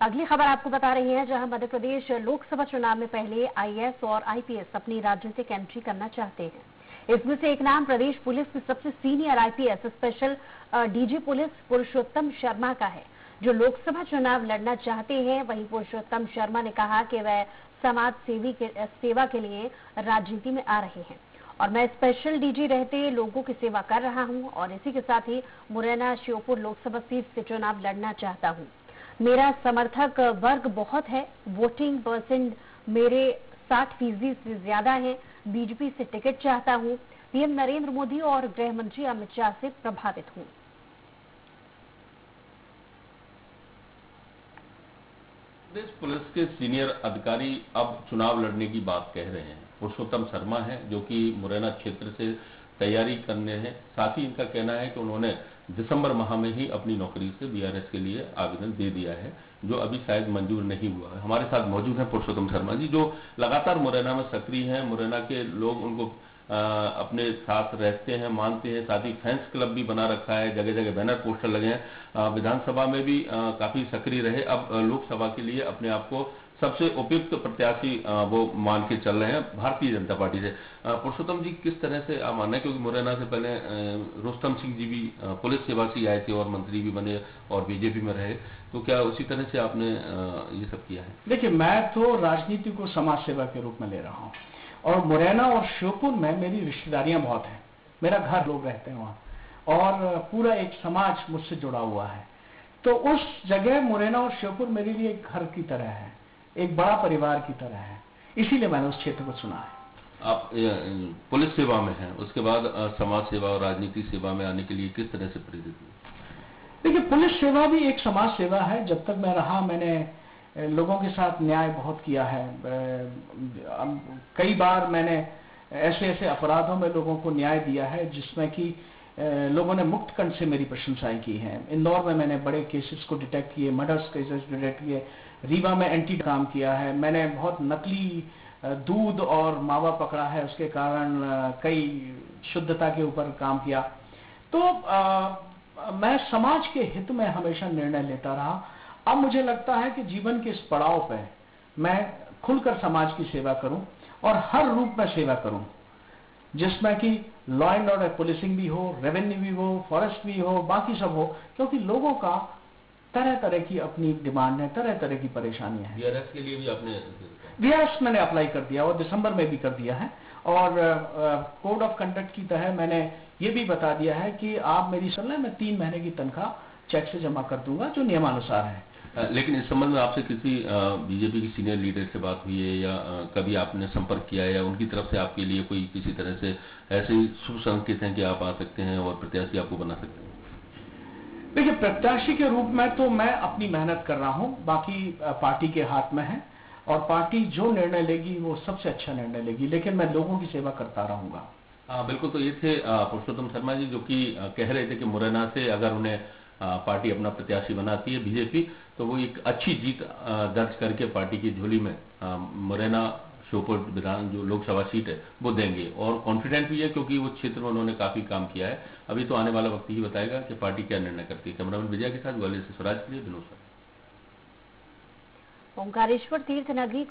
अगली खबर आपको बता रही है, जहां मध्य प्रदेश लोकसभा चुनाव में पहले आईएएस और आईपीएस अपनी राजनीतिक एंट्री करना चाहते हैं। इसमें से एक नाम प्रदेश पुलिस के सबसे senior IPS special DG police Purushottam Sharma का है, जो लोकसभा चुनाव लड़ना चाहते हैं। वहीं पुरुषोत्तम शर्मा ने कहा कि वह समाज सेवा के लिए राजनीति में आ रहे हैं और मैं स्पेशल डीजी रहते लोगों की सेवा कर रहा हूं और इसी के साथ ही मुरैना श्योपुर लोकसभा सीट से चुनाव लड़ना चाहता हूं। मेरा समर्थक वर्ग बहुत है, वोटिंग परसेंट मेरे 60% से ज्यादा है। बीजेपी से टिकट चाहता हूं। पीएम नरेंद्र मोदी और गृह मंत्री अमित शाह से प्रभावित हूं। प्रदेश पुलिस के सीनियर अधिकारी अब चुनाव लड़ने की बात कह रहे हैं। पुरुषोत्तम शर्मा है, जो कि मुरैना क्षेत्र से तैयारी करने हैं। साथ ही इनका कहना है कि उन्होंने दिसंबर माह में ही अपनी नौकरी से बीआरएस के लिए आवेदन दे दिया है, जो अभी शायद मंजूर नहीं हुआ है। हमारे साथ मौजूद हैं पुरुषोत्तम शर्मा जी, जो लगातार मुरैना में सक्रिय हैं। मुरैना के लोग उनको अपने साथ रहते हैं, मानते हैं। साथ ही फैंस क्लब भी बना रखा है, जगह जगह बैनर पोस्टर लगे हैं। विधानसभा में भी काफी सक्रिय रहे। अब लोकसभा के लिए अपने आप को सबसे उपयुक्त प्रत्याशी वो मान के चल रहे हैं भारतीय जनता पार्टी से। पुरुषोत्तम जी, किस तरह से आप मानना है, क्योंकि मुरैना से पहले रुस्तम सिंह जी भी पुलिस सेवा से आए थे और मंत्री भी बने और बीजेपी में रहे, तो क्या उसी तरह से आपने ये सब किया है? देखिए, मैं तो राजनीति को समाज सेवा के रूप में ले रहा हूँ और मुरैना और श्योपुर में मेरी रिश्तेदारियां बहुत हैं। मेरा घर, लोग रहते हैं वहाँ और पूरा एक समाज मुझसे जुड़ा हुआ है। तो उस जगह मुरैना और श्योपुर मेरे लिए एक घर की तरह है, एक बड़ा परिवार की तरह है। इसीलिए मैंने उस क्षेत्र को चुना है। आप पुलिस सेवा में हैं, उसके बाद समाज सेवा और राजनीति सेवा में आने के लिए किस तरह से प्रेरित हुए? देखिए, पुलिस सेवा भी एक समाज सेवा है। जब तक मैं रहा, मैंने लोगों के साथ न्याय बहुत किया है। कई बार मैंने ऐसे ऐसे अपराधों में लोगों को न्याय दिया है जिसमें कि लोगों ने मुक्त कंठ से मेरी प्रशंसाएं की हैं। इंदौर में मैंने बड़े केसेस को डिटेक्ट किए, मर्डर्स केसेस डिटेक्ट किए। रीवा में एंटी काम किया है। मैंने बहुत नकली दूध और मावा पकड़ा है, उसके कारण कई शुद्धता के ऊपर काम किया। तो मैं समाज के हित में हमेशा निर्णय लेता रहा। अब मुझे लगता है कि जीवन के इस पड़ाव पे मैं खुलकर समाज की सेवा करूं और हर रूप में सेवा करूं, जिसमें कि लॉ एंड ऑर्डर पुलिसिंग भी हो, रेवेन्यू भी हो, फॉरेस्ट भी हो, बाकी सब हो। क्योंकि लोगों का तरह तरह की अपनी डिमांड है, तरह तरह की परेशानियां हैं। बीआरएस के लिए भी आपने? बीआरएस मैंने अप्लाई कर दिया और दिसंबर में भी कर दिया है। और कोड ऑफ कंडक्ट की तरह मैंने ये भी बता दिया है कि आप मेरी सलाह में 3 महीने की तनख्वाह चेक से जमा कर दूंगा, जो नियमानुसार है। लेकिन इस संबंध में आपसे किसी बीजेपी की सीनियर लीडर से बात हुई है या कभी आपने संपर्क किया है, या उनकी तरफ से आपके लिए कोई किसी तरह से ऐसे शुभ संकेत हैं कि आप आ सकते हैं और प्रत्याशी आपको बना सकते हैं? देखिए, प्रत्याशी के रूप में तो मैं अपनी मेहनत कर रहा हूं, बाकी पार्टी के हाथ में है और पार्टी जो निर्णय लेगी वो सबसे अच्छा निर्णय लेगी, लेकिन मैं लोगों की सेवा करता रहूंगा। हाँ, बिल्कुल। तो ये थे पुरुषोत्तम शर्मा जी, जो कि कह रहे थे कि मुरैना से अगर उन्हें पार्टी अपना प्रत्याशी बनाती है बीजेपी, तो वो एक अच्छी जीत दर्ज करके पार्टी की झोली में मुरैना श्योपुर विधान जो लोकसभा सीट है वो देंगे। और कॉन्फिडेंट भी है, क्योंकि वो क्षेत्र में उन्होंने काफी काम किया है। अभी तो आने वाला वक्त ही बताएगा कि पार्टी क्या निर्णय करती है। कैमरामैन विजय के साथ ग्वालियर से स्वराज के लिए विनोद। ओंकारेश्वर तीर्थ नगरी